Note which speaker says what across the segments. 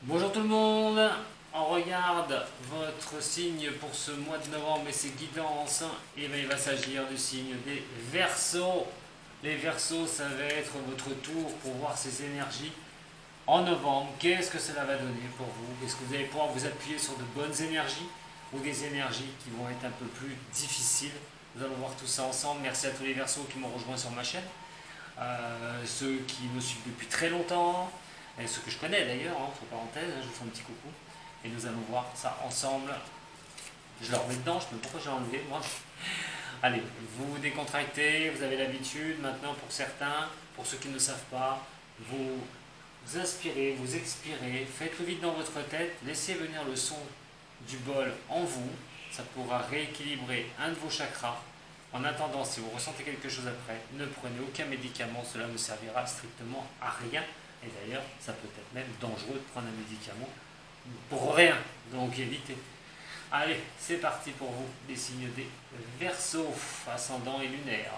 Speaker 1: Bonjour tout le monde, on regarde votre signe pour ce mois de novembre et ses guidances. Et bien il va s'agir du signe des Verseaux. Les Verseaux, ça va être votre tour pour voir ces énergies en novembre. Qu'est-ce que cela va donner pour vous? Est-ce que vous allez pouvoir vous appuyer sur de bonnes énergies ou des énergies qui vont être un peu plus difficiles? Nous allons voir tout ça ensemble. Merci à tous les Verseaux qui m'ont rejoint sur ma chaîne. Ceux qui me suivent depuis très longtemps, et ceux que je connais d'ailleurs, entre parenthèses, je vous fais un petit coucou. Et nous allons voir ça ensemble. Je le remets dedans, je ne sais pas pourquoi j'ai enlevé, moi. Allez, vous vous décontractez, vous avez l'habitude. Maintenant, pour certains, pour ceux qui ne savent pas, vous inspirez, vous expirez, faites le vide dans votre tête, laissez venir le son du bol en vous. Ça pourra rééquilibrer un de vos chakras. En attendant, si vous ressentez quelque chose après, ne prenez aucun médicament, cela ne servira strictement à rien. Et d'ailleurs, ça peut être même dangereux de prendre un médicament pour rien, donc évitez. Allez, c'est parti pour vous, les signes des Verseaux, ascendant et lunaire.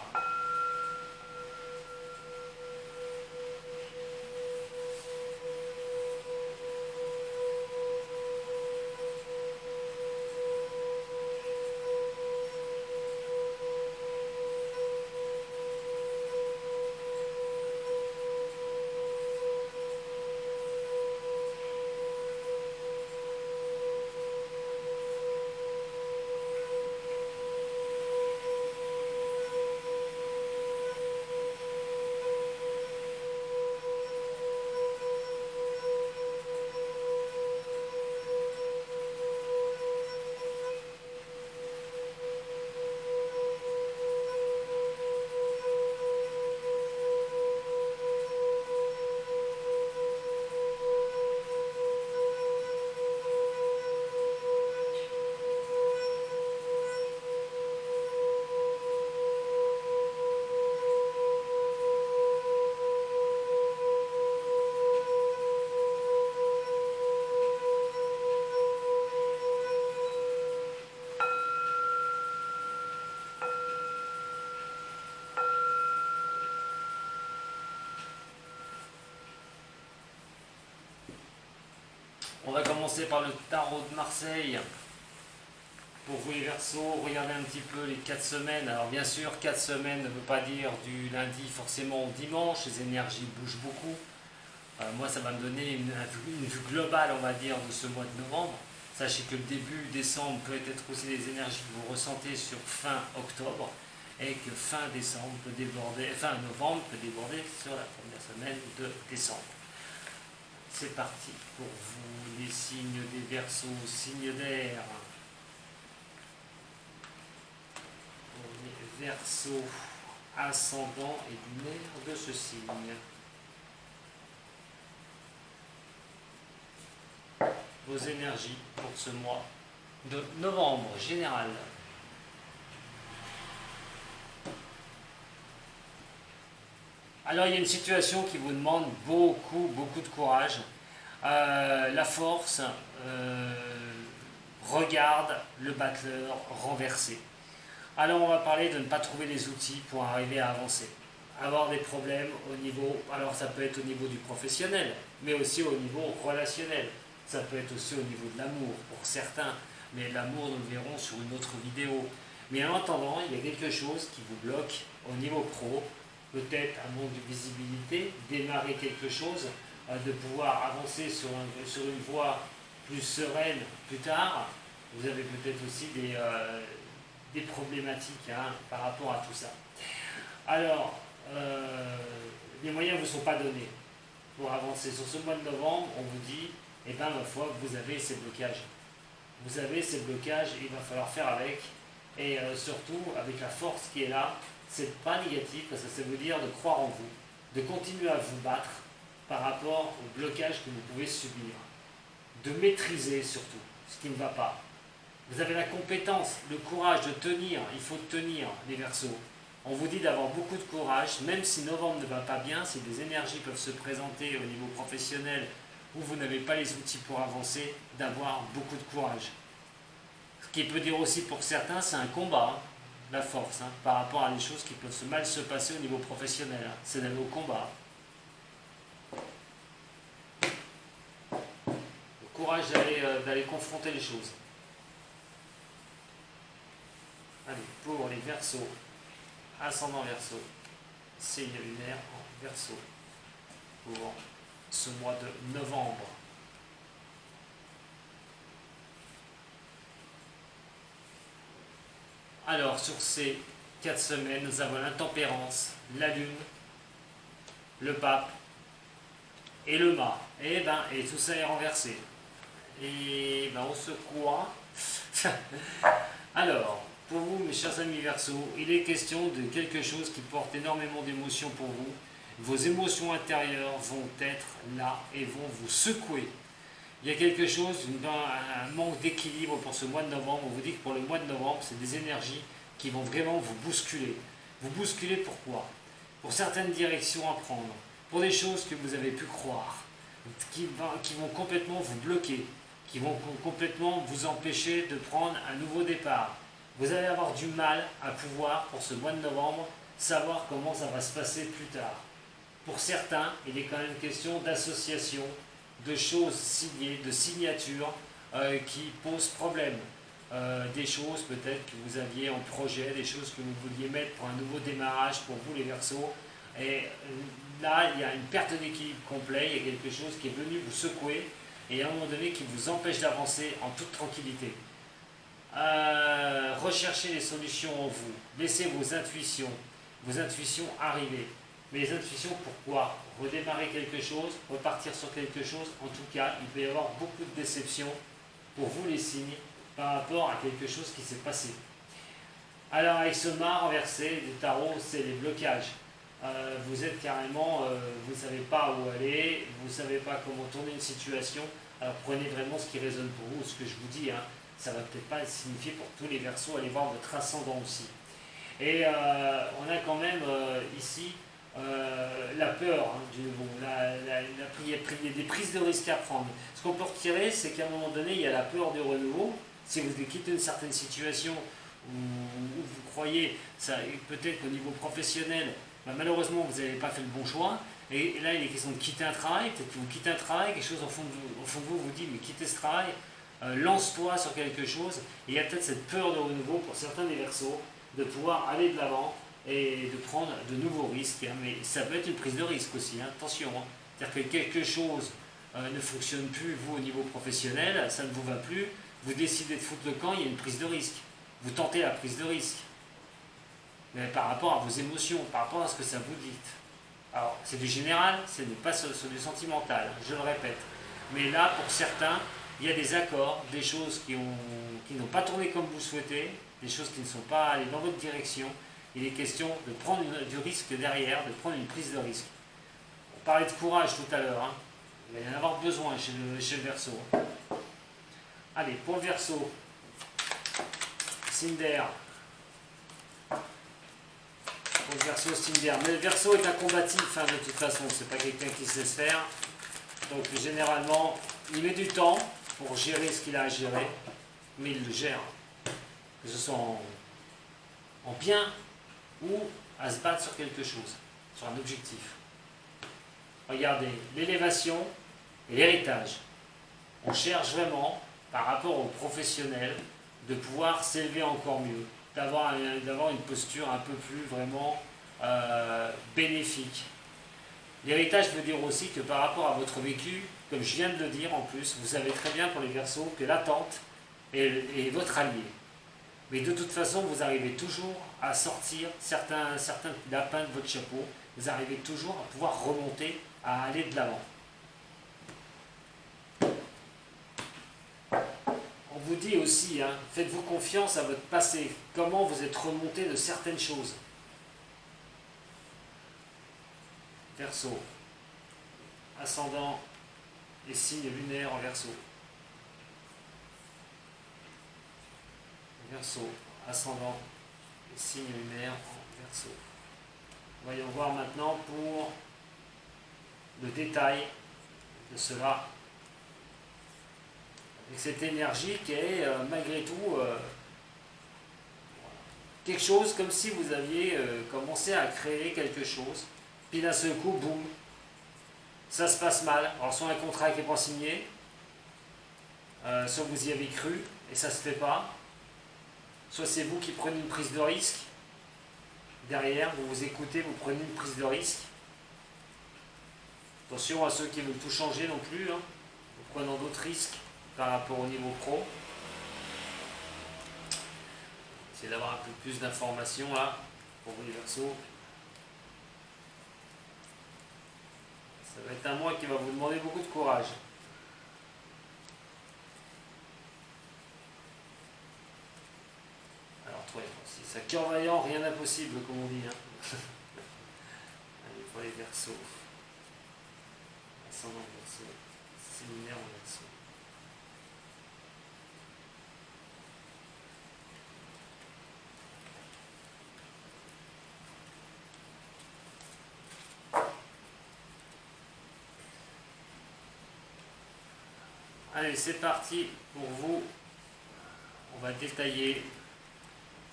Speaker 1: On va commencer par le tarot de Marseille. Pour vous les Verseaux, regardez un petit peu les 4 semaines. Alors bien sûr, 4 semaines ne veut pas dire du lundi forcément au dimanche, les énergies bougent beaucoup. Moi, ça va me donner une vue globale, on va dire, de ce mois de novembre. Sachez que le début décembre peut être aussi des énergies que vous ressentez sur fin octobre et que fin décembre peut déborder, fin novembre peut déborder sur la première semaine de décembre. C'est parti pour vous, les signes des Verseaux, signes d'air. Pour les Verseaux, ascendant et lunaire de ce signe. Vos énergies pour ce mois de novembre général. Alors il y a une situation qui vous demande beaucoup de courage. La force regarde le battleur renversé. Alors on va parler de ne pas trouver les outils pour arriver à avancer. Avoir des problèmes au niveau, alors ça peut être au niveau du professionnel, mais aussi au niveau relationnel. Ça peut être aussi au niveau de l'amour pour certains, mais l'amour nous le verrons sur une autre vidéo. Mais en attendant, il y a quelque chose qui vous bloque au niveau pro, peut-être un manque de visibilité, démarrer quelque chose, de pouvoir avancer sur une voie plus sereine plus tard. Vous avez peut-être aussi des problématiques par rapport à tout ça. Alors, les moyens ne vous sont pas donnés pour avancer. Sur ce mois de novembre, on vous dit, eh bien, ma foi, vous avez ces blocages. Vous avez ces blocages, il va falloir faire avec. Et surtout, avec la force qui est là, c'est pas négatif, parce que ça veut dire de croire en vous, de continuer à vous battre par rapport au blocage que vous pouvez subir. De maîtriser surtout ce qui ne va pas. Vous avez la compétence, le courage de tenir, il faut tenir les Verseaux. On vous dit d'avoir beaucoup de courage, même si novembre ne va pas bien, si des énergies peuvent se présenter au niveau professionnel où vous n'avez pas les outils pour avancer, d'avoir beaucoup de courage. Ce qui peut dire aussi pour certains, c'est un combat, la force, par rapport à des choses qui peuvent mal se passer au niveau professionnel. C'est d'aller au combat. courage d'aller confronter les choses. Allez, pour les Verseaux, ascendant Verseau, signe lunaire en Verseau, pour ce mois de novembre. Alors, sur ces 4 semaines, nous avons l'intempérance, la lune, le pape et le mât. Et tout ça est renversé. Et on se croit. Alors, pour vous, mes chers amis Verseaux, il est question de quelque chose qui porte énormément d'émotions pour vous. Vos émotions intérieures vont être là et vont vous secouer. Il y a quelque chose, un manque d'équilibre pour ce mois de novembre. On vous dit que pour le mois de novembre, c'est des énergies qui vont vraiment vous bousculer. Vous bousculer pourquoi? Pour certaines directions à prendre, pour des choses que vous avez pu croire, qui vont complètement vous bloquer, qui vont complètement vous empêcher de prendre un nouveau départ. Vous allez avoir du mal à pouvoir, pour ce mois de novembre, savoir comment ça va se passer plus tard. Pour certains, il est quand même question d'association, de choses signées, de signatures qui posent problème. Des choses peut-être que vous aviez en projet, des choses que vous vouliez mettre pour un nouveau démarrage pour vous les Verseaux. Et là, il y a une perte d'équilibre complet, il y a quelque chose qui est venu vous secouer et à un moment donné qui vous empêche d'avancer en toute tranquillité. Recherchez les solutions en vous, laissez vos intuitions arriver. Mais les intuitions, pourquoi? Redémarrer quelque chose, repartir sur quelque chose. En tout cas, il peut y avoir beaucoup de déceptions pour vous les signes par rapport à quelque chose qui s'est passé. Alors avec ce mât renversé du tarot, c'est les blocages. Vous êtes carrément, vous ne savez pas où aller, vous ne savez pas comment tourner une situation. Alors prenez vraiment ce qui résonne pour vous, ce que je vous dis. Ça ne va peut-être pas signifier pour tous les Verseaux, allez voir votre ascendant aussi. Et on a quand même ici la peur du nouveau, il y a des prises de risques à prendre. Ce qu'on peut retirer, c'est qu'à un moment donné, il y a la peur du renouveau. Si vous quittez une certaine situation où vous croyez, peut-être qu'au niveau professionnel, malheureusement vous n'avez pas fait le bon choix, et là il est question de quitter un travail, peut-être que vous quittez un travail, quelque chose au fond de vous vous dit, mais quittez ce travail, lance-toi sur quelque chose, et il y a peut-être cette peur de renouveau pour certains des Verseaux, de pouvoir aller de l'avant, et de prendre de nouveaux risques, mais ça peut être une prise de risque aussi, attention. C'est-à-dire que quelque chose ne fonctionne plus, vous, au niveau professionnel, ça ne vous va plus, vous décidez de foutre le camp, il y a une prise de risque. Vous tentez la prise de risque. Mais par rapport à vos émotions, par rapport à ce que ça vous dit. Alors, c'est du général, ce n'est pas sur du sentimental, je le répète. Mais là, pour certains, il y a des accords, des choses qui n'ont pas tourné comme vous souhaitez, des choses qui ne sont pas allées dans votre direction. Il est question de prendre du risque derrière, de prendre une prise de risque. On parlait de courage tout à l'heure. Il va y en avoir besoin chez le Verseau. Allez, pour le Verseau, signe d'air. Pour le Verseau, signe d'air. Mais le Verseau est un combatif, de toute façon. C'est pas quelqu'un qui se laisse faire. Donc généralement, il met du temps pour gérer ce qu'il a à gérer, mais il le gère. Que ce soit en bien ou à se battre sur quelque chose, sur un objectif. Regardez, l'élévation et l'héritage. On cherche vraiment, par rapport aux professionnels, de pouvoir s'élever encore mieux, d'avoir une posture un peu plus vraiment bénéfique. L'héritage veut dire aussi que par rapport à votre vécu, comme je viens de le dire en plus, vous savez très bien pour les Verseaux que l'attente est votre allié. Mais de toute façon, vous arrivez toujours à sortir certains lapins de votre chapeau. Vous arrivez toujours à pouvoir remonter, à aller de l'avant. On vous dit aussi, faites-vous confiance à votre passé. Comment vous êtes remonté de certaines choses. Verseau. Ascendant et signe lunaire en Verseau. Verseau, ascendant et signe lunaire en Verseau. Voyons voir maintenant pour le détail de cela. Avec cette énergie qui est malgré tout quelque chose comme si vous aviez commencé à créer quelque chose, puis d'un seul coup, boum, ça se passe mal. Alors soit un contrat qui n'est pas signé, soit vous y avez cru et ça ne se fait pas, soit c'est vous qui prenez une prise de risque. Derrière, vous vous écoutez, vous prenez une prise de risque. Attention à ceux qui veulent tout changer non plus, hein, en prenant d'autres risques par rapport au niveau pro. Essayez d'avoir un peu plus d'informations là pour vous les Verseaux. Ça va être un mois qui va vous demander beaucoup de courage. Alors, 3 et 6. À cœur vaillant, rien d'impossible, comme on dit. Hein. Allez, pour les Verseaux. Ascendant Verseau. Séminaire en Verseau. Allez, c'est parti pour vous. On va détailler.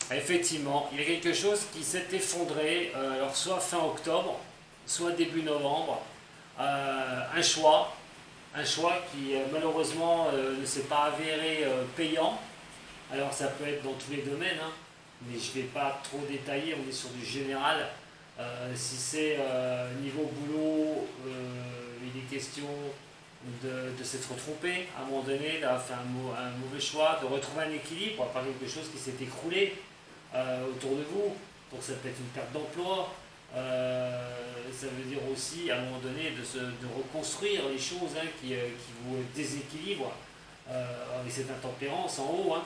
Speaker 1: Effectivement, il y a quelque chose qui s'est effondré, alors soit fin octobre, soit début novembre. Un choix qui malheureusement ne s'est pas avéré payant. Alors ça peut être dans tous les domaines, hein, mais je ne vais pas trop détailler, on est sur du général. Si c'est niveau boulot, il est question de s'être trompé à un moment donné, d'avoir fait un mauvais choix, de retrouver un équilibre par quelque chose qui s'est écroulé autour de vous. Donc ça peut être une perte d'emploi, ça veut dire aussi à un moment donné de reconstruire les choses hein, qui vous déséquilibrent avec cette intempérance en haut. Hein.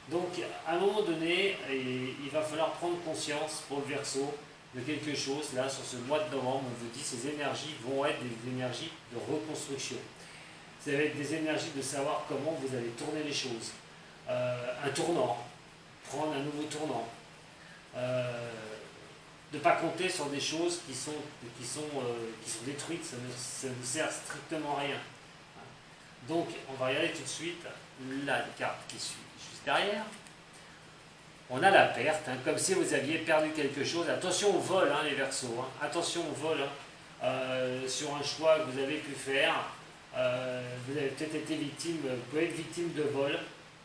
Speaker 1: Donc à un moment donné, il va falloir prendre conscience pour le Verseau de quelque chose, là sur ce mois de novembre, on vous dit ces énergies vont être des énergies de reconstruction. Ça va être des énergies de savoir comment vous allez tourner les choses. Un tournant, prendre un nouveau tournant. De ne pas compter sur des choses qui sont détruites, ça ne sert strictement à rien. Donc on va regarder tout de suite la carte qui suit juste derrière. On a la perte, hein, comme si vous aviez perdu quelque chose. Attention au vol, hein, les Verseaux. Hein. Attention au vol sur un choix que vous avez pu faire. Vous avez peut-être été victime, vous pouvez être victime de vol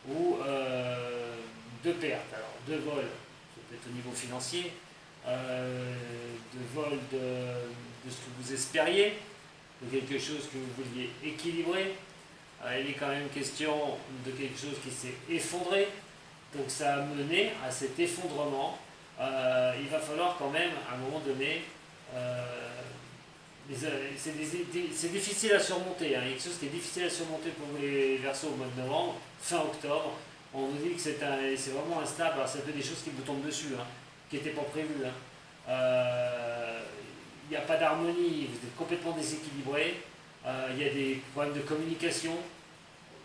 Speaker 1: ou de perte. Alors, de vol, peut-être au niveau financier, de vol de ce que vous espériez, de quelque chose que vous vouliez équilibrer. Il est quand même question de quelque chose qui s'est effondré. Donc ça a mené à cet effondrement. Il va falloir quand même, à un moment donné, c'est difficile à surmonter. Hein. Il y a quelque chose qui est difficile à surmonter pour les Verseaux au mois de novembre, fin octobre. On vous dit que c'est vraiment instable. Alors ça peut être des choses qui vous tombent dessus, hein, qui n'étaient pas prévues. Hein. Il n'y a pas d'harmonie, vous êtes complètement déséquilibré. Il y a des problèmes de communication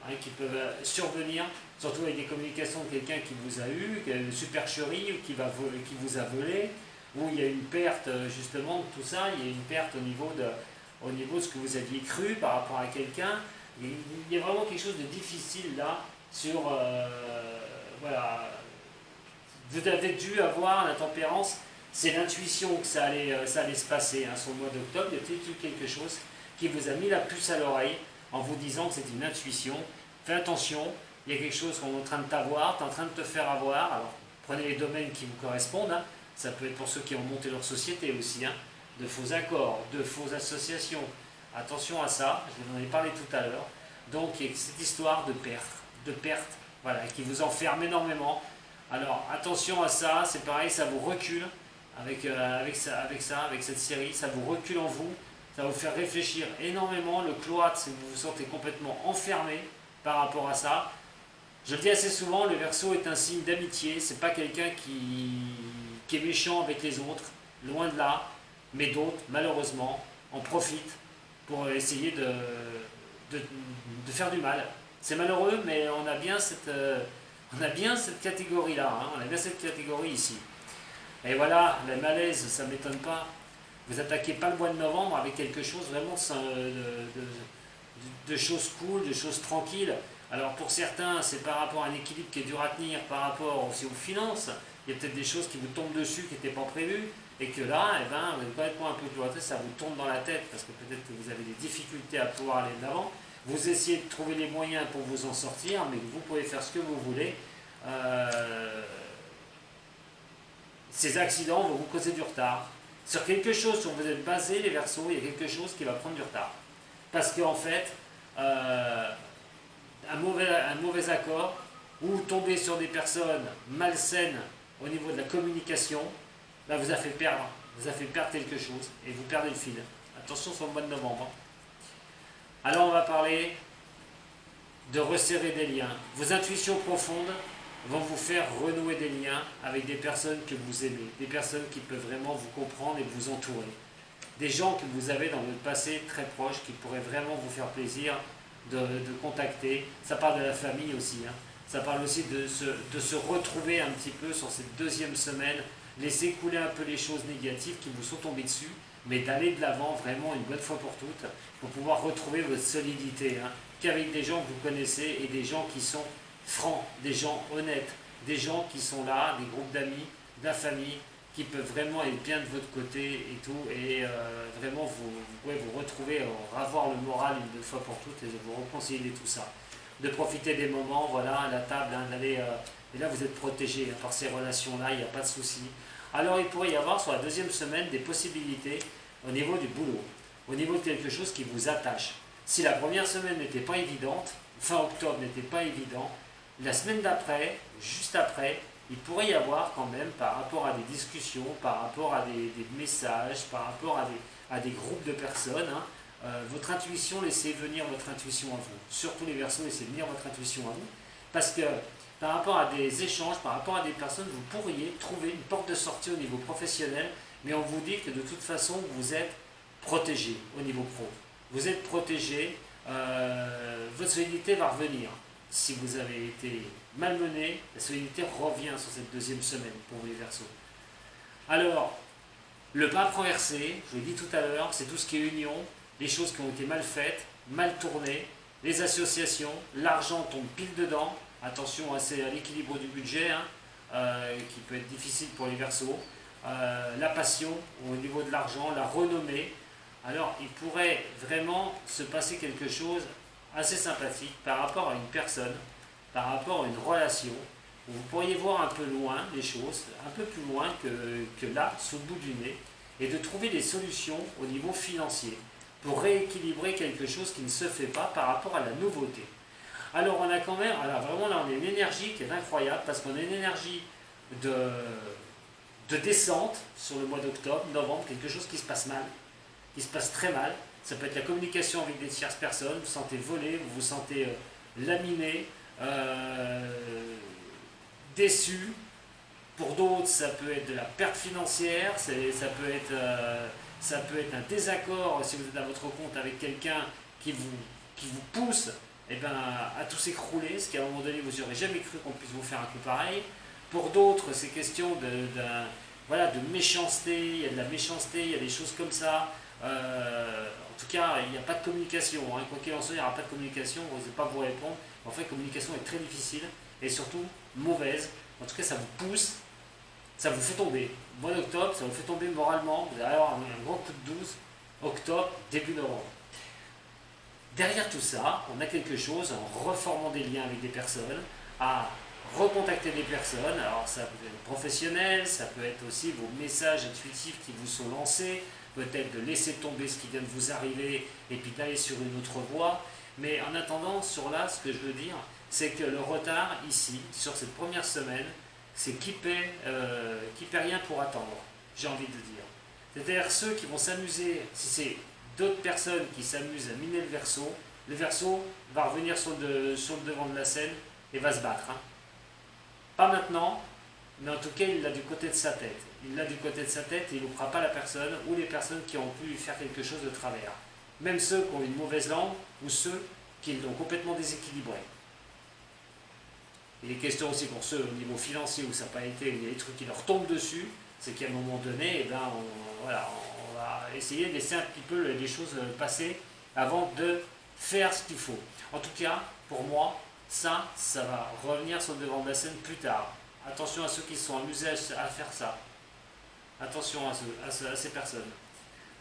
Speaker 1: hein, qui peuvent survenir. Surtout avec des communications de quelqu'un qui vous a eu, qui a une supercherie, ou qui vous a volé, où il y a une perte justement de tout ça, il y a une perte au niveau de ce que vous aviez cru par rapport à quelqu'un. Il y a vraiment quelque chose de difficile là sur... voilà. Vous avez dû avoir la tempérance, c'est l'intuition que ça allait se passer hein, sur le mois d'octobre. Il y a peut-être eu quelque chose qui vous a mis la puce à l'oreille en vous disant que c'est une intuition. Faites attention. Il y a quelque chose qu'on est en train de t'avoir, tu es en train de te faire avoir. Alors, prenez les domaines qui vous correspondent. Hein. Ça peut être pour ceux qui ont monté leur société aussi. Hein. De faux accords, de fausses associations. Attention à ça, je vous en ai parlé tout à l'heure. Donc, il y a cette histoire de perte, voilà, qui vous enferme énormément. Alors, attention à ça, c'est pareil, ça vous recule avec cette série. Ça vous recule en vous, ça va vous faire réfléchir énormément. Le cloître, c'est que vous vous sentez complètement enfermé par rapport à ça. Je le dis assez souvent, le Verseau est un signe d'amitié, c'est pas quelqu'un qui est méchant avec les autres, loin de là, mais d'autres, malheureusement, en profitent pour essayer de faire du mal. C'est malheureux, mais on a bien cette catégorie-là, hein, on a bien cette catégorie ici. Et voilà, le malaise, ça ne m'étonne pas. Vous attaquez pas le mois de novembre avec quelque chose vraiment de choses cool, de choses tranquilles. Alors pour certains, c'est par rapport à un équilibre qui est dur à tenir, par rapport aussi aux finances. Il y a peut-être des choses qui vous tombent dessus qui n'étaient pas prévues, et que là, eh ben, vous êtes complètement un peu cloîtré, ça vous tombe dans la tête, parce que peut-être que vous avez des difficultés à pouvoir aller de l'avant. vous essayez de trouver les moyens pour vous en sortir, mais vous pouvez faire ce que vous voulez. Ces accidents vont vous causer du retard. Sur quelque chose sur vous êtes basé, les Verseaux, il y a quelque chose qui va prendre du retard. Parce qu'en fait, un mauvais accord ou tomber sur des personnes malsaines au niveau de la communication, là vous a fait perdre quelque chose et vous perdez le fil. Attention sur le mois de novembre. Alors on va parler de resserrer des liens. Vos intuitions profondes vont vous faire renouer des liens avec des personnes que vous aimez, des personnes qui peuvent vraiment vous comprendre et vous entourer. Des gens que vous avez dans votre passé très proche qui pourraient vraiment vous faire plaisir de contacter. Ça parle de la famille aussi. Ça parle aussi de se retrouver un petit peu sur cette deuxième semaine, laisser couler un peu les choses négatives qui vous sont tombées dessus, mais d'aller de l'avant vraiment une bonne fois pour toutes, pour pouvoir retrouver votre solidité, qu'avec des gens que vous connaissez et des gens qui sont francs, des gens honnêtes, des gens qui sont là, des groupes d'amis, de la famille, qui peuvent vraiment être bien de votre côté et tout, et vraiment vous pouvez vous retrouver, avoir le moral une bonne fois pour toutes et vous réconcilier tout ça. De profiter des moments, voilà, à la table, d'aller, et là vous êtes protégé par ces relations-là, il n'y a pas de souci. Alors il pourrait y avoir sur la deuxième semaine des possibilités au niveau du boulot, au niveau de quelque chose qui vous attache. Si la première semaine n'était pas évidente, fin octobre n'était pas évident, la semaine d'après, juste après, il pourrait y avoir quand même, par rapport à des discussions, par rapport à des messages, par rapport à des groupes de personnes, votre intuition, laissez venir votre intuition à vous. Surtout les Verseaux, laissez venir votre intuition à vous. Parce que par rapport à des échanges, par rapport à des personnes, vous pourriez trouver une porte de sortie au niveau professionnel, mais on vous dit que de toute façon, vous êtes protégé au niveau pro. Vous êtes protégé, votre solidité va revenir. Si vous avez été malmené, la solidité revient sur cette deuxième semaine pour les Verseaux. Alors, le pape renversé, je vous l'ai dit tout à l'heure, c'est tout ce qui est union, les choses qui ont été mal faites, mal tournées, les associations, l'argent tombe pile dedans, attention à l'équilibre du budget, qui peut être difficile pour les Verseaux, la passion au niveau de l'argent, la renommée. Alors il pourrait vraiment se passer quelque chose assez sympathique par rapport à une personne, par rapport à une relation, où vous pourriez voir un peu loin les choses, un peu plus loin que là, sous le bout du nez, et de trouver des solutions au niveau financier pour rééquilibrer quelque chose qui ne se fait pas par rapport à la nouveauté. Alors on a quand même, alors vraiment là on a une énergie qui est incroyable, parce qu'on a une énergie de descente sur le mois d'octobre, novembre, quelque chose qui se passe mal, qui se passe très mal. Ça peut être la communication avec des tierces personnes, vous vous sentez volé, vous vous sentez laminé, déçu. Pour d'autres, ça peut être de la perte financière, ça peut être un désaccord si vous êtes à votre compte avec quelqu'un qui vous pousse à tout s'écrouler, ce qu'à un moment donné vous n'aurez jamais cru qu'on puisse vous faire un coup pareil. Pour d'autres, c'est question de méchanceté, il y a de la méchanceté, il y a des choses comme ça. En tout cas, il n'y a pas de communication. Quoi qu'il en soit, il n'y aura pas de communication, vous n'osez pas vous répondre. En fait, la communication est très difficile et surtout mauvaise. En tout cas, ça vous pousse, ça vous fait tomber. Mois d'octobre, ça vous fait tomber moralement. Vous allez avoir un grand coup de 12, octobre, début novembre. Derrière tout ça, on a quelque chose en reformant des liens avec des personnes, à recontacter des personnes. Alors ça peut être professionnel, ça peut être aussi vos messages intuitifs qui vous sont lancés, peut-être de laisser tomber ce qui vient de vous arriver et puis d'aller sur une autre voie. Mais en attendant, sur là, ce que je veux dire, c'est que le retard ici, sur cette première semaine, c'est qui paie rien pour attendre, j'ai envie de dire. C'est-à-dire ceux qui vont s'amuser, si c'est d'autres personnes qui s'amusent à miner le Verseau va revenir sur le devant de la scène et va se battre. Pas maintenant, mais en tout cas il l'a du côté de sa tête. Il l'a du côté de sa tête et il ne loupera pas la personne ou les personnes qui ont pu lui faire quelque chose de travers. Même ceux qui ont une mauvaise langue ou ceux qui l'ont complètement déséquilibré. Il est question aussi pour ceux au niveau financier où ça n'a pas été, où il y a des trucs qui leur tombent dessus, c'est qu'à un moment donné, on va essayer de laisser un petit peu les choses passer avant de faire ce qu'il faut. En tout cas, pour moi, ça va revenir sur le devant de la scène plus tard. Attention à ceux qui se sont amusés à faire ça. Attention à ces personnes.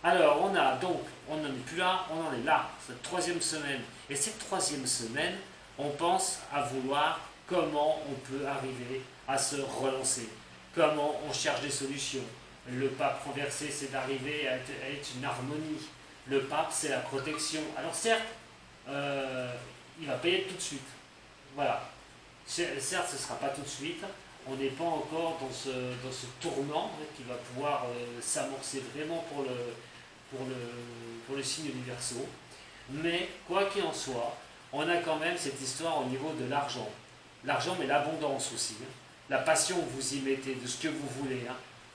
Speaker 1: Alors, on n'en est plus là, on en est là, cette troisième semaine. Et cette troisième semaine, on pense à vouloir comment on peut arriver à se relancer, comment on cherche des solutions. Le pape renversé, c'est d'arriver à être une harmonie. Le pape, c'est la protection. Alors certes, il va payer tout de suite. Voilà. Certes, ce ne sera pas tout de suite. On n'est pas encore dans ce tournant qui va pouvoir s'amorcer vraiment pour le signe du Verseau. Mais quoi qu'il en soit, on a quand même cette histoire au niveau de l'argent. L'argent, mais l'abondance aussi. La passion que vous y mettez, de ce que vous voulez.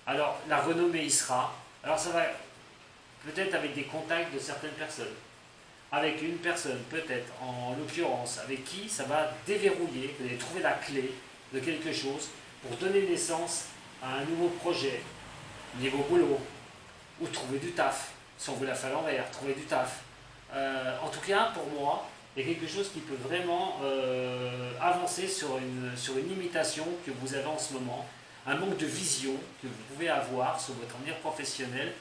Speaker 1: Alors, la renommée y sera. Alors, ça va peut-être avec des contacts de certaines personnes. Avec une personne, peut-être, en l'occurrence, avec qui ça va déverrouiller, vous allez trouver la clé de quelque chose pour donner naissance à un nouveau projet, niveau boulot, ou trouver du taf, si on veut la faire à l'envers, trouver du taf. En tout cas, pour moi, il y a quelque chose qui peut vraiment avancer sur une limitation que vous avez en ce moment, un manque de vision que vous pouvez avoir sur votre avenir professionnel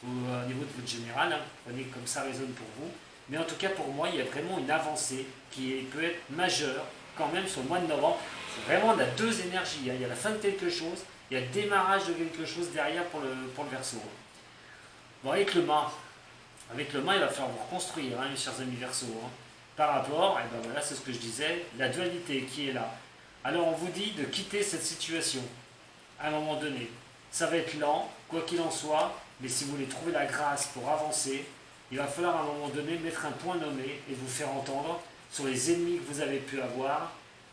Speaker 1: ou au niveau de votre général, prenez comme ça résonne pour vous. Mais en tout cas, pour moi, il y a vraiment une avancée qui peut être majeure quand même sur le mois de novembre. C'est vraiment, on a deux énergies. Il y a la fin de quelque chose, il y a le démarrage de quelque chose derrière pour le Verseau. Bon, avec le mât, il va falloir vous reconstruire, mes chers amis Verseau. Par rapport, et ben voilà, c'est ce que je disais, la dualité qui est là. Alors on vous dit de quitter cette situation à un moment donné. Ça va être lent, quoi qu'il en soit, mais si vous voulez trouver la grâce pour avancer, il va falloir à un moment donné mettre un point nommé et vous faire entendre sur les ennemis que vous avez pu avoir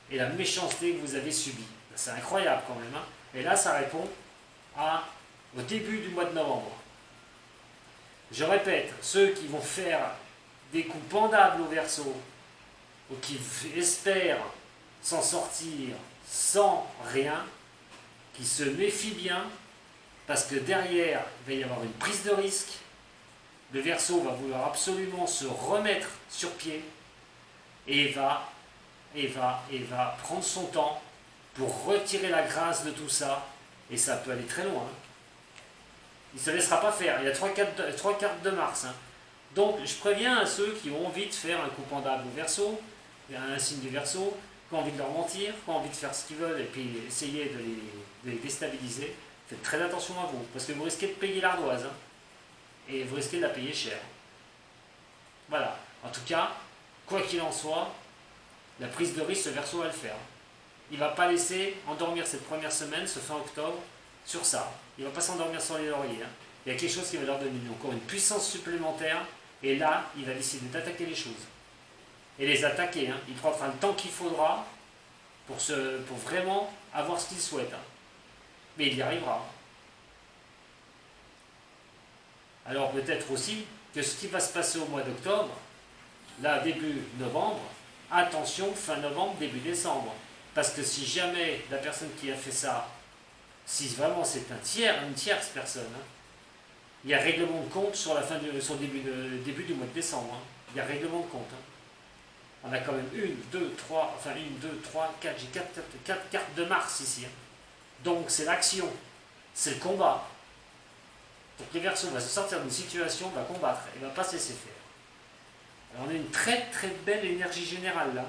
Speaker 1: et la méchanceté que vous avez subie. C'est incroyable quand même. Et là, ça répond au début du mois de novembre. Je répète, ceux qui vont faire des coups pendables au Verseau, ou qui espèrent s'en sortir sans rien, qui se méfient bien, parce que derrière, il va y avoir une prise de risque. Le Verseau va vouloir absolument se remettre sur pied et va prendre son temps pour retirer la grâce de tout ça, et ça peut aller très loin. Il ne se laissera pas faire. Il y a trois cartes de Mars. Donc, je préviens à ceux qui ont envie de faire un coup pendable au Verseau, un signe du Verseau, qui ont envie de leur mentir, qui ont envie de faire ce qu'ils veulent et puis essayer de les déstabiliser. Faites très attention à vous, parce que vous risquez de payer l'ardoise. Et vous risquez de la payer cher. Voilà. En tout cas, quoi qu'il en soit, la prise de risque, ce Verseau va le faire. Il ne va pas laisser endormir cette première semaine, ce fin octobre, sur ça. Il ne va pas s'endormir sur les lauriers. Il y a quelque chose qui va leur donner encore une puissance supplémentaire, et là, il va décider d'attaquer les choses. Et les attaquer. Il prendra le temps qu'il faudra pour vraiment avoir ce qu'il souhaite. Mais il y arrivera. Alors peut-être aussi que ce qui va se passer au mois d'octobre, là, début novembre, attention, fin novembre, début décembre. Parce que si jamais la personne qui a fait ça, si vraiment c'est une tierce personne, il y a règlement de compte sur début du mois de décembre. Il y a règlement de compte. On a quand même 1, 2, 3, 4, j'ai 4 cartes de Mars ici. Donc c'est l'action, c'est le combat. Donc le Verseau va se sortir d'une situation, va combattre, et ne va pas se laisser faire. Alors on a une très très belle énergie générale là.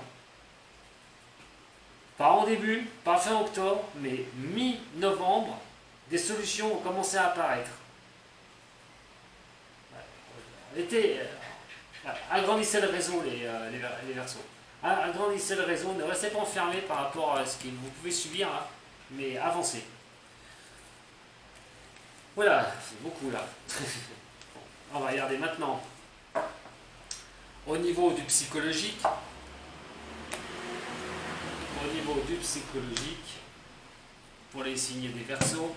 Speaker 1: Pas en début, pas fin octobre, mais mi-novembre, des solutions ont commencé à apparaître. Agrandissez le réseau les Verseaux. Agrandissez le réseau, ne restez pas enfermés par rapport à ce que vous pouvez subir, mais avancez. Voilà, c'est beaucoup là. On va regarder maintenant au niveau du psychologique. Au niveau du psychologique, pour les signes des Verseaux.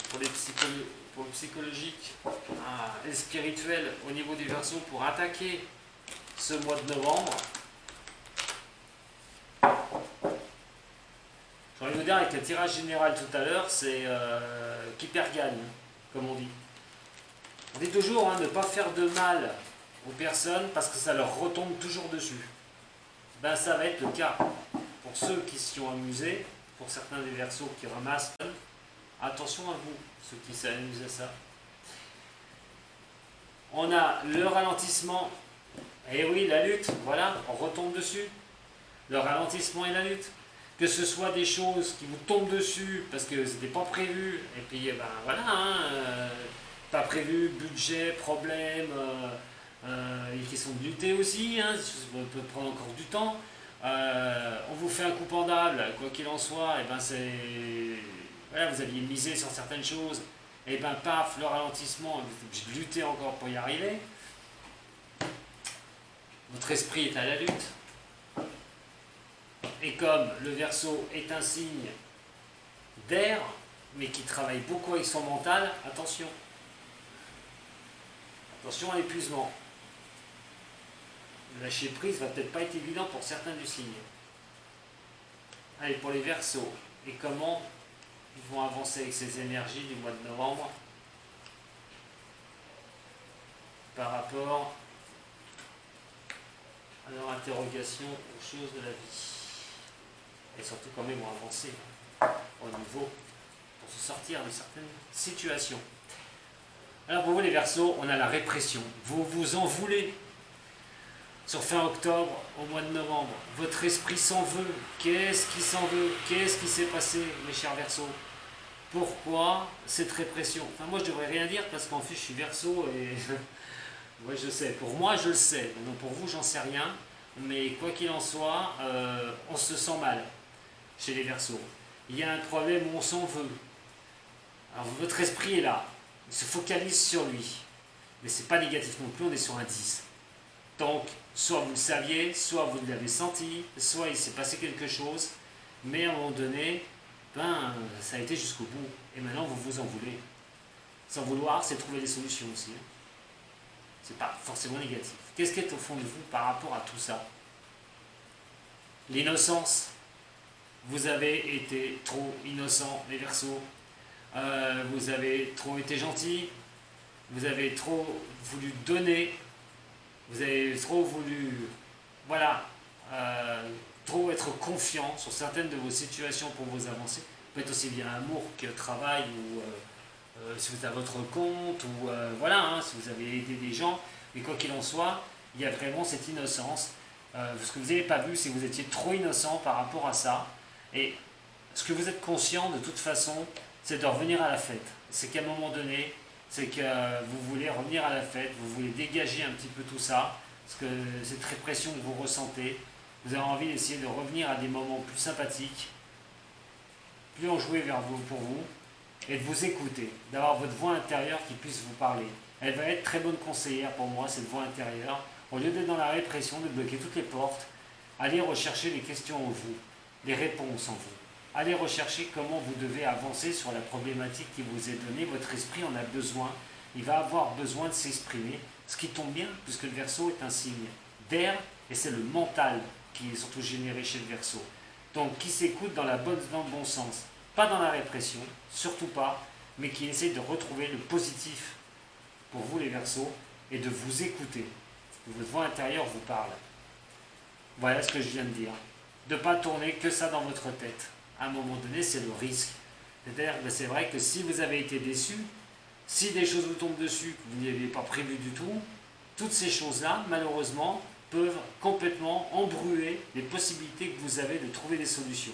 Speaker 1: Pour le psychologique et spirituel au niveau du Verseau pour attaquer ce mois de novembre. J'ai envie de vous dire avec le tirage général tout à l'heure, c'est qui perd gagne, comme on dit. On dit toujours ne pas faire de mal aux personnes parce que ça leur retombe toujours dessus. Ben ça va être le cas pour ceux qui s'y sont amusés, pour certains des Verseaux qui ramassent Attention à vous, ceux qui s'amusent à ça. On a le ralentissement. Et oui, la lutte, voilà, on retombe dessus. Le ralentissement et la lutte. Que ce soit des choses qui vous tombent dessus parce que c'était pas prévu, et puis ben voilà, hein, pas prévu, budget, problème, et qui sont de lutter aussi, hein, ça peut prendre encore du temps. On vous fait un coup pendable, quoi qu'il en soit, et ben c'est. Voilà, vous aviez misé sur certaines choses, et ben paf, le ralentissement, vous êtes obligé de lutter encore pour y arriver. Votre esprit est à la lutte. Et comme le Verseau est un signe d'air, mais qui travaille beaucoup avec son mental, attention. Attention à l'épuisement. Le lâcher prise va peut-être pas être évident pour certains du signe. Allez, pour les Verseaux, et comment ils vont avancer avec ces énergies du mois de novembre par rapport à leur interrogation aux choses de la vie. Et surtout quand même vont avancer au niveau pour se sortir de certaines situations. Alors pour vous les Verseaux, on a la répression. Vous vous en voulez sur fin octobre au mois de novembre. Votre esprit s'en veut. Qu'est-ce qui s'en veut? Qu'est-ce qui s'est passé, mes chers Verseaux? Pourquoi cette répression? Enfin moi je devrais rien dire parce qu'en fait je suis Verseau et ouais, je sais. Pour moi je le sais. Donc pour vous j'en sais rien. Mais quoi qu'il en soit, on se sent mal chez les Verseaux. Il y a un problème où on s'en veut. Alors votre esprit est là, il se focalise sur lui. Mais c'est pas négatif non plus, on est sur un 10. Donc, soit vous le saviez, soit vous l'avez senti, soit il s'est passé quelque chose, mais à un moment donné, ben, ça a été jusqu'au bout. Et maintenant, vous vous en voulez. S'en vouloir, c'est trouver des solutions aussi. C'est pas forcément négatif. Qu'est-ce qui est au fond de vous par rapport à tout ça? L'innocence. Vous avez été trop innocent, les Verseaux. Vous avez trop été gentil. Vous avez trop voulu donner. Vous avez trop voulu, voilà, trop être confiant sur certaines de vos situations pour vous avancer. Peut être aussi bien amour que travail ou si vous êtes à votre compte ou voilà, hein, si vous avez aidé des gens. Mais quoi qu'il en soit, il y a vraiment cette innocence. Ce que vous n'avez pas vu, c'est que vous étiez trop innocent par rapport à ça. Et ce que vous êtes conscient de toute façon, c'est de revenir à la fête. C'est qu'à un moment donné, c'est que vous voulez revenir à la fête, vous voulez dégager un petit peu tout ça, parce que cette répression que vous ressentez, vous avez envie d'essayer de revenir à des moments plus sympathiques, plus enjoués vers vous, pour vous, et de vous écouter, d'avoir votre voix intérieure qui puisse vous parler. Elle va être très bonne conseillère pour moi, cette voix intérieure. Au lieu d'être dans la répression, de bloquer toutes les portes, allez rechercher les questions en vous, les réponses en vous. Allez rechercher comment vous devez avancer sur la problématique qui vous est donnée. Votre esprit en a besoin. Il va avoir besoin de s'exprimer. Ce qui tombe bien, puisque le Verseau est un signe d'air, et c'est le mental qui est surtout généré chez le Verseau. Donc, qui s'écoute dans le bon sens. Pas dans la répression, surtout pas, mais qui essaie de retrouver le positif pour vous les Verseaux, et de vous écouter. Que votre voix intérieure vous parle. Voilà ce que je viens de dire. De ne pas tourner que ça dans votre tête. À un moment donné, c'est le risque. C'est-à-dire, c'est vrai que si vous avez été déçu, si des choses vous tombent dessus que vous n'aviez pas prévu du tout, toutes ces choses-là, malheureusement, peuvent complètement embrouiller les possibilités que vous avez de trouver des solutions.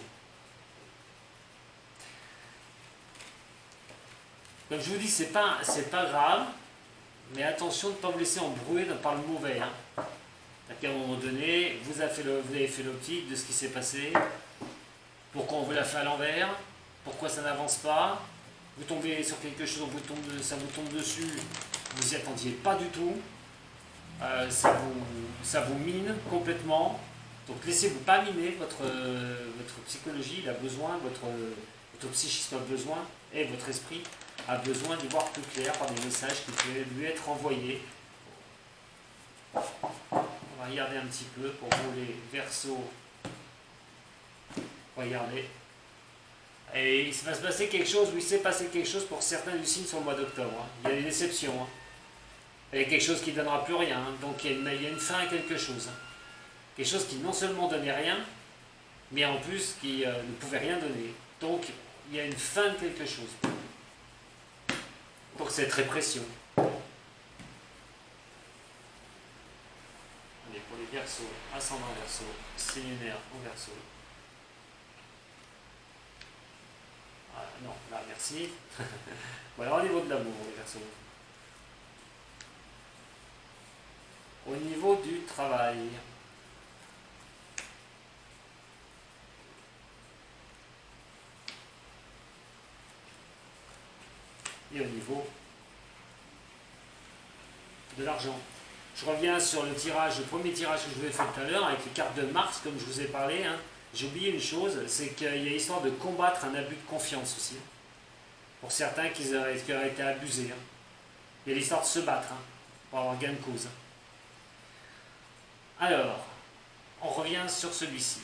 Speaker 1: Comme je vous dis, c'est pas grave, mais attention de ne pas vous laisser embrouiller par le mauvais. Hein. À un moment donné, vous avez fait l'optique de ce qui s'est passé. Pourquoi on vous l'a fait à l'envers? Pourquoi ça n'avance pas? Vous tombez sur quelque chose, ça vous tombe dessus, vous n'y attendiez pas du tout. Ça vous mine complètement. Donc laissez-vous pas miner, votre psychologie a besoin, votre psychisme a besoin, et votre esprit a besoin d'y voir plus clair par des messages qui peuvent lui être envoyés. On va regarder un petit peu pour vous les Verseaux. Regardez. Et il va se passer quelque chose, ou il s'est passé quelque chose pour certains du signe sur le mois d'octobre. Hein. Il y a des déceptions. Hein. Il y a quelque chose qui ne donnera plus rien. Hein. Donc il y a une fin à quelque chose. Hein. Quelque chose qui non seulement donnait rien, mais en plus qui ne pouvait rien donner. Donc il y a une fin de quelque chose. pour cette répression. Allez, pour les Verseaux, ascendant Verseau, signe lunaire en Verseau. Ah, non, là, merci. Voilà, au niveau de l'amour, les Verseaux. Au niveau du travail. Et au niveau de l'argent. Je reviens sur le tirage, le premier tirage que je vous ai fait tout à l'heure, avec les cartes de Mars, comme je vous ai parlé. Hein. J'ai oublié une chose, c'est qu'il y a histoire de combattre un abus de confiance aussi. Pour certains qui auraient été abusés. Hein. Il y a l'histoire de se battre, hein, pour avoir gain de cause. Alors, on revient sur celui-ci.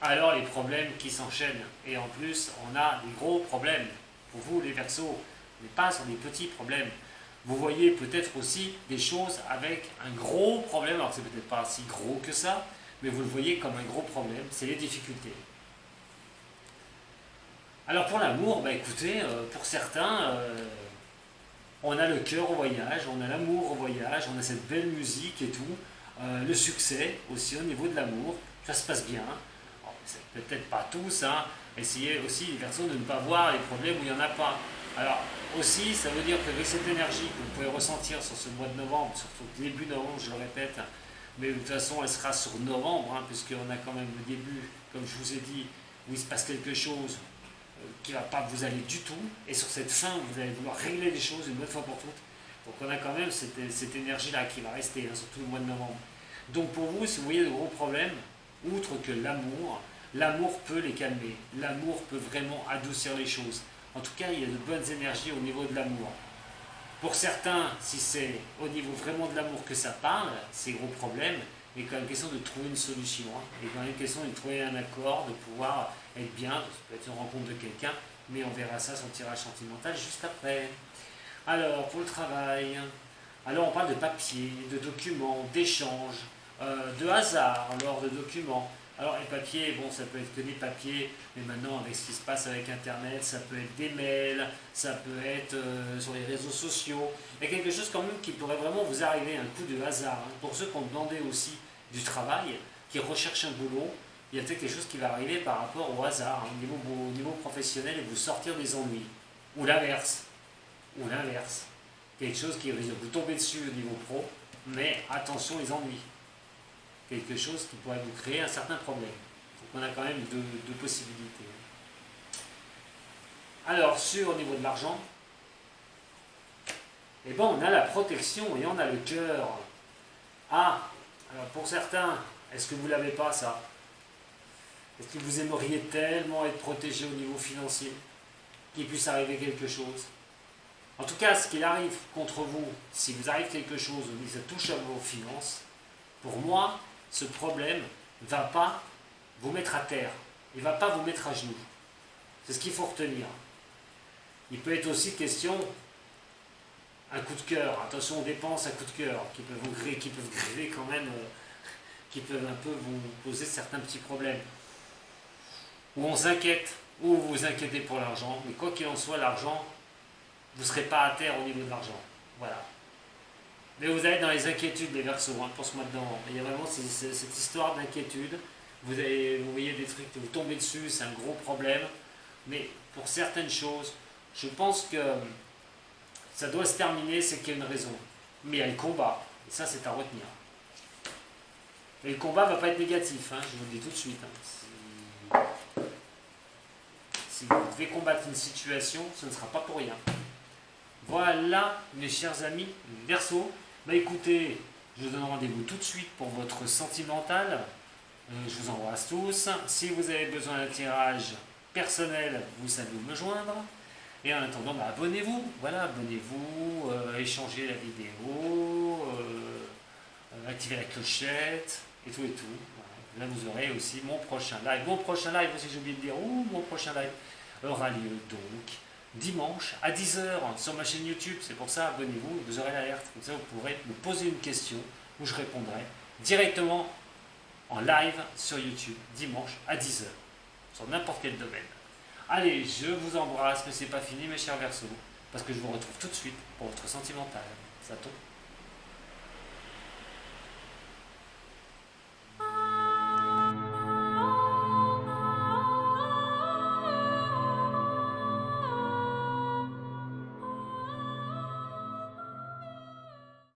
Speaker 1: Alors, les problèmes qui s'enchaînent. Et en plus, on a des gros problèmes. Pour vous, les Verseaux, mais pas sur des petits problèmes. Vous voyez peut-être aussi des choses avec un gros problème, alors que c'est peut-être pas si gros que ça, mais vous le voyez comme un gros problème, c'est les difficultés. Alors pour l'amour, bah écoutez, pour certains, on a le cœur au voyage, on a l'amour au voyage, on a cette belle musique et tout, le succès aussi au niveau de l'amour, ça se passe bien. C'est peut-être pas tous, hein. Essayez aussi les personnes de ne pas voir les problèmes où il n'y en a pas. Alors aussi, ça veut dire qu'avec cette énergie que vous pouvez ressentir sur ce mois de novembre, surtout début novembre, je le répète, mais de toute façon elle sera sur novembre, hein, puisqu'on a quand même le début, comme je vous ai dit, où il se passe quelque chose qui ne va pas vous aller du tout, et sur cette fin, vous allez vouloir régler les choses une bonne fois pour toutes. Donc on a quand même cette énergie-là qui va rester, hein, surtout le mois de novembre. Donc pour vous, si vous voyez de gros problèmes, outre que l'amour peut les calmer, l'amour peut vraiment adoucir les choses. En tout cas, il y a de bonnes énergies au niveau de l'amour. Pour certains, si c'est au niveau vraiment de l'amour que ça parle, c'est gros problèmes, mais quand même question de trouver une solution. Hein. Et quand même question de trouver un accord, de pouvoir être bien, ça peut être une rencontre de quelqu'un, mais on verra ça sur le tirage sentimental juste après. Alors, pour le travail, alors on parle de papier, de documents, d'échanges, de hasard lors de documents. Alors les papiers, bon, ça peut être que des papiers, mais maintenant avec ce qui se passe avec Internet, ça peut être des mails, ça peut être sur les réseaux sociaux. Il y a quelque chose quand même qui pourrait vraiment vous arriver, un coup de hasard. Hein. Pour ceux qui ont demandé aussi du travail, qui recherchent un boulot, il y a peut-être quelque chose qui va arriver par rapport au hasard, hein, au niveau professionnel, et vous sortir des ennuis. Ou l'inverse. Ou l'inverse. Quelque chose qui risque de vous tomber dessus au niveau pro, mais attention les ennuis. Quelque chose qui pourrait vous créer un certain problème. Donc on a quand même deux possibilités. Alors, au niveau de l'argent, eh ben, on a la protection et on a le cœur. Ah, alors pour certains, est-ce que vous ne l'avez pas ça? Est-ce que vous aimeriez tellement être protégé au niveau financier qu'il puisse arriver quelque chose? En tout cas, ce qu'il arrive contre vous, si vous arrive quelque chose, ça touche à vos finances, pour moi, ce problème ne va pas vous mettre à terre, il ne va pas vous mettre à genoux. C'est ce qu'il faut retenir. Il peut être aussi question, un coup de cœur, attention aux dépenses à coup de cœur, qui peuvent griller quand même, qui peuvent un peu vous poser certains petits problèmes. Où on s'inquiète, ou vous vous inquiétez pour l'argent, mais quoi qu'il en soit, l'argent, vous ne serez pas à terre au niveau de l'argent. Voilà. Mais vous allez dans les inquiétudes des Verseaux, hein, pour ce mois de novembre. Il y a vraiment cette histoire d'inquiétude. Vous voyez des trucs, vous tombez dessus, c'est un gros problème. Mais pour certaines choses, je pense que ça doit se terminer, c'est qu'il y a une raison. Mais il y a le combat, et ça c'est à retenir. Et le combat ne va pas être négatif, hein, je vous le dis tout de suite. Hein. Si vous devez combattre une situation, ce ne sera pas pour rien. Voilà, mes chers amis Verseaux. Bah écoutez, je vous donne rendez-vous tout de suite pour votre sentimental. Je vous embrasse tous. Si vous avez besoin d'un tirage personnel, vous savez où me joindre. Et en attendant, bah, abonnez-vous. Voilà, abonnez-vous, échangez la vidéo, activez la clochette, et tout et tout. Voilà. Là, vous aurez aussi mon prochain live. Mon prochain live aussi, j'ai oublié de dire, mon prochain live aura lieu donc dimanche à 10 h sur ma chaîne YouTube. C'est pour ça, abonnez-vous, vous aurez l'alerte. Comme ça, vous pourrez me poser une question où je répondrai directement en live sur YouTube, dimanche à 10 h sur n'importe quel domaine. Allez, je vous embrasse, mais c'est pas fini, mes chers Verseaux. parce que je vous retrouve tout de suite pour votre sentimental. Ça tombe.